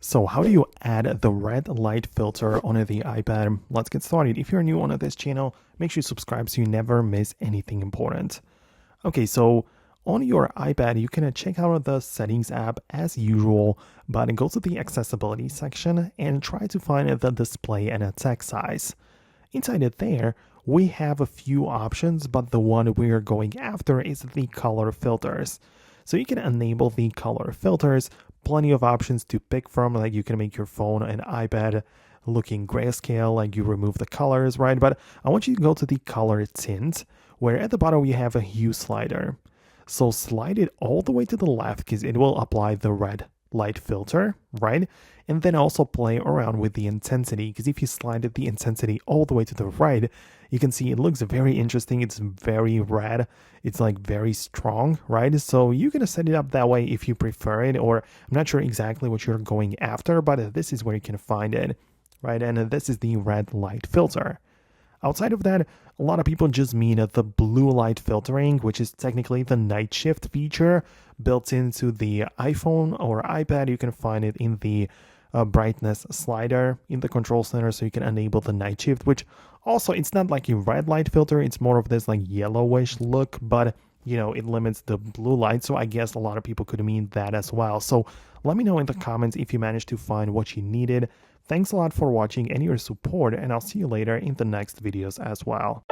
So how do you add the red light filter on the iPad? Let's get started. If you're new on this channel, make sure you subscribe so you never miss anything important. Okay, so on your iPad, you can check out the settings app as usual, but go to the accessibility section and try to find the display and a text size. Inside it there, we have a few options, but the one we are going after is the color filters. So you can enable the color filters, plenty of options to pick from, like you can make your phone and iPad looking grayscale, like you remove the colors, right? But I want you to go to the color tint, where at the bottom we have a hue slider. So slide it all the way to the left because it will apply the red light filter, right? And then also play around with the intensity, because if you slide the intensity all the way to the right, you can see it looks very interesting. It's very red. It's like very strong, right? So you're going to set it up that way if you prefer it, or I'm not sure exactly what you're going after, but this is where you can find it, right? And this is the red light filter. Outside of that, a lot of people just mean the blue light filtering, which is technically the night shift feature built into the iPhone or iPad. You can find it in the brightness slider in the control center, so you can enable the night shift, which also it's not like a red light filter. It's more of this like yellowish look, but you know, it limits the blue light. So I guess a lot of people could mean that as well. So let me know in the comments if you managed to find what you needed. Thanks a lot for watching and your support, and I'll see you later in the next videos as well.